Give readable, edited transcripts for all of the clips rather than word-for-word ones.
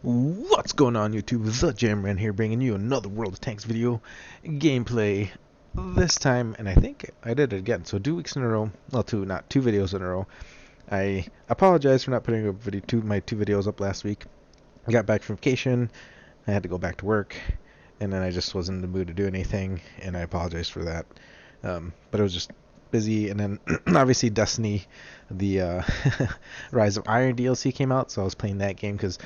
What's going on YouTube? The Jamran here bringing you another World of Tanks video gameplay this time, and I think I did it again, so 2 weeks in a row, well not two videos in a row. I apologize for not putting my two videos up last week. I got back from vacation, I had to go back to work, and then I just wasn't in the mood to do anything, and I apologize for that. But it was just busy, and then obviously Destiny, the Rise of Iron DLC came out, so I was playing that game because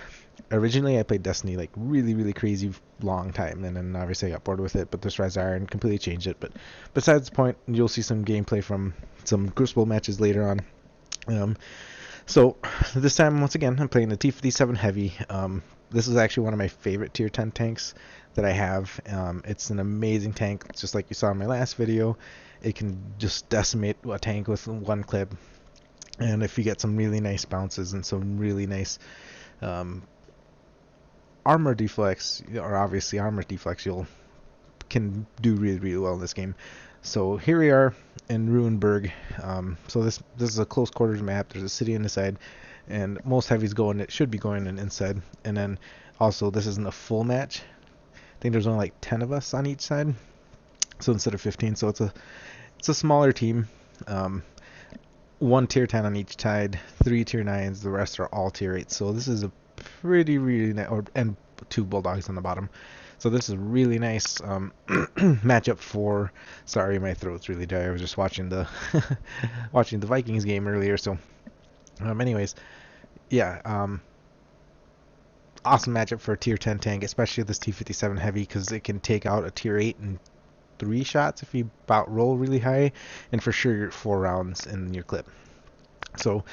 originally I played Destiny like really crazy long time, and then obviously I got bored with it, but this Rise of Iron completely changed it. But besides the point, you'll see some gameplay from some Crucible matches later on. So this time, once again, I'm playing the T-57 Heavy. This is actually one of my favorite tier 10 tanks that I have. It's an amazing tank, just like you saw in my last video. It can just decimate a tank with one clip, and if you get some really nice bounces and some really nice armor deflects, or obviously armor deflects, can do really well in this game. So here we are in Ruinberg. So this is a close quarters map. There's a city on the side, and most heavies should be going in inside. And then also this isn't a full match. I think there's only like 10 of us on each side, so instead of 15. So it's a smaller team. 1 tier 10 on each side, 3 tier 9s. The rest are all tier 8. So this is a really nice, and 2 bulldogs on the bottom. So this is a really nice matchup for. Sorry, my throat's really dry. I was just watching the watching the Vikings game earlier. So, anyways, yeah, awesome matchup for a tier 10 tank, especially this T-57 Heavy, because it can take out a tier 8 in 3 shots if you roll really high, and for sure 4 rounds in your clip. So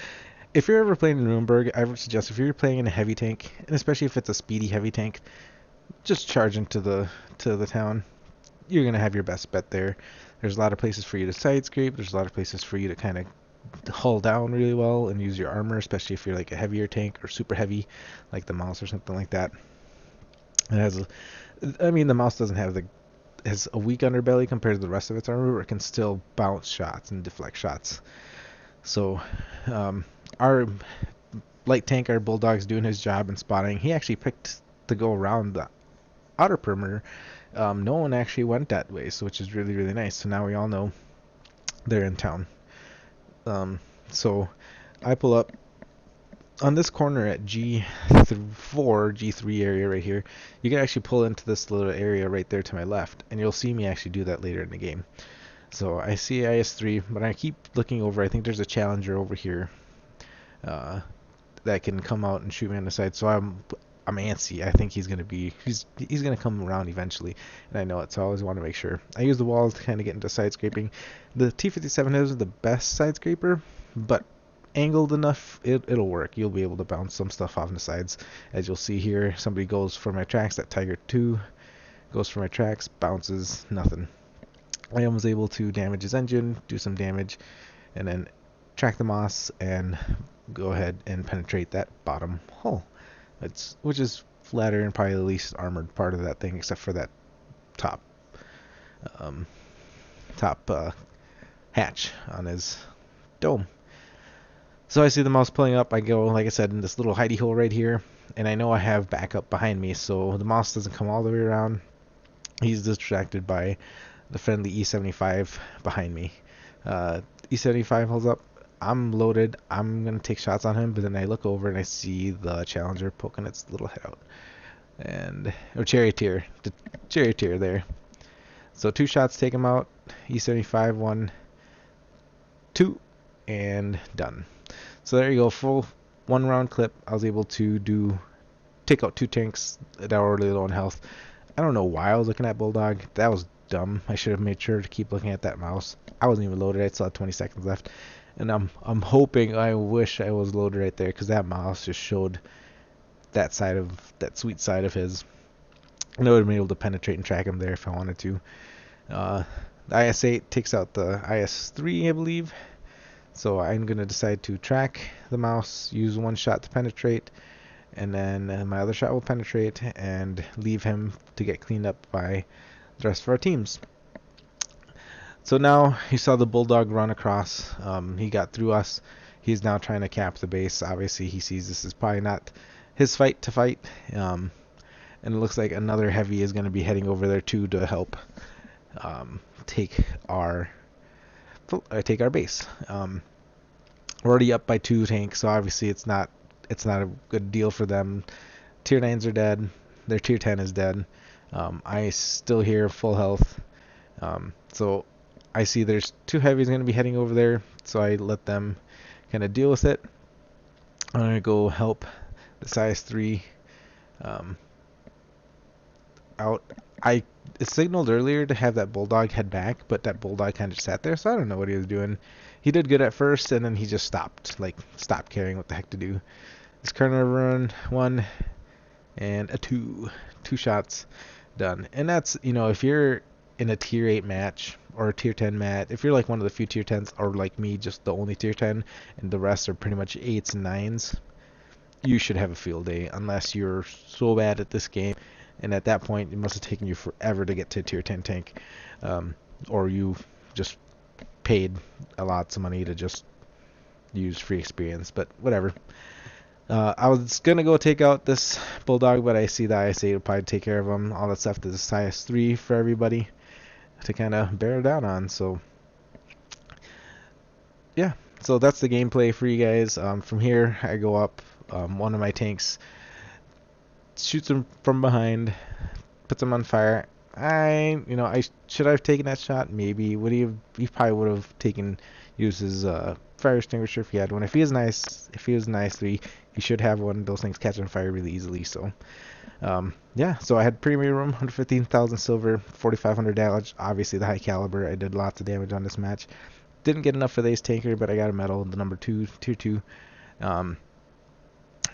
if you're ever playing in Ruinberg, I would suggest if you're playing in a heavy tank, and especially if it's a speedy heavy tank, just charge into the town. You're gonna have your best bet there. There's a lot of places for you to side scrape. There's a lot of places for you to kind of hull down really well and use your armor, especially if you're like a heavier tank or super heavy, like the Mouse or something like that. It has, the Mouse doesn't have has a weak underbelly compared to the rest of its armor, but it can still bounce shots and deflect shots. So our light tank, our Bulldog's doing his job in spotting. He actually picked to go around the outer perimeter. No one actually went that way, so which is really nice. So now we all know they're in town. So I pull up on this corner at G4, G3 area right here. You can actually pull into this little area right there to my left, and you'll see me actually do that later in the game. So I see IS-3, but I keep looking over. I think there's a Challenger over here that can come out and shoot me on the side. So I'm antsy. I think he's gonna come around eventually, and I know it. So I always want to make sure. I use the walls to kind of get into side scraping. The T-57 isn't the best side scraper, but angled enough, it'll work. You'll be able to bounce some stuff off the sides, as you'll see here. Somebody goes for my tracks. That Tiger 2 goes for my tracks, bounces, nothing. I was able to damage his engine, do some damage, and then track the Moss and go ahead and penetrate that bottom hull. Which is flatter and probably the least armored part of that thing, except for that top hatch on his dome. So I see the Mouse pulling up. I go, like I said, in this little hidey hole right here, and I know I have backup behind me, so the Mouse doesn't come all the way around. He's distracted by the friendly E75 behind me. E75 holds up. I'm loaded. I'm going to take shots on him, but then I look over and I see the Challenger poking its little head out. Or Charioteer. The Charioteer there. So 2 shots take him out. E75, 1, 2, and done. So there you go. Full 1 round clip. I was able to take out 2 tanks that were already low in health. I don't know why I was looking at Bulldog. That was dumb. I should have made sure to keep looking at that Mouse. I wasn't even loaded. I still had 20 seconds left. And I'm hoping, I wish I was loaded right there, because that Mouse just showed that sweet side of his. And I would have been able to penetrate and track him there if I wanted to. The IS-8 takes out the IS-3, I believe. So I'm going to decide to track the Mouse, use 1 shot to penetrate, and then my other shot will penetrate and leave him to get cleaned up by the rest of our teams. So now you saw the Bulldog run across. He got through us. He's now trying to cap the base. Obviously, he sees this is probably not his fight to fight. And it looks like another heavy is going to be heading over there too to help take our base. We're already up by 2 tanks, so obviously it's not a good deal for them. Tier 9s are dead. Their tier 10 is dead. I still here full health. So I see there's 2 heavies going to be heading over there, so I let them kind of deal with it. I'm going to go help the size 3 out. I signaled earlier to have that bulldog head back, but that bulldog kind of sat there, so I don't know what he was doing. He did good at first, and then he just stopped caring what the heck to do. This Carnivore run 1 and a 2 shots done. And that's, if you're in a tier 8 match or a tier 10 match, if you're like one of the few tier 10s, or like me, just the only tier 10, and the rest are pretty much 8s and 9s, you should have a field day, unless you're so bad at this game. And at that point, it must have taken you forever to get to a tier 10 tank, or you just paid a lot of money to just use free experience. But whatever. I was gonna go take out this bulldog, but I see the IS-8 will probably take care of him. All that's left is IS-3 for everybody to kind of bear down on. So yeah, so that's the gameplay for you guys. From here, I go up. One of my tanks shoots him from behind, puts him on fire. I should have taken that shot. Maybe he probably would have used his fire extinguisher if he had one. If he was nice 3, he should have one. Those things catch on fire really easily. So yeah, so I had premium room, 115,000 silver, 4,500 damage. Obviously the high caliber. I did lots of damage on this match. Didn't get enough for the ace tanker, but I got a medal, the number 2, tier 2.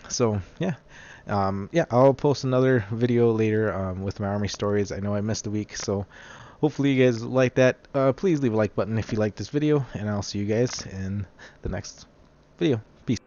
So yeah. Yeah, I'll post another video later with my army stories. I know I missed a week, so hopefully you guys like that. Please leave a like button if you like this video, and I'll see you guys in the next video. Peace.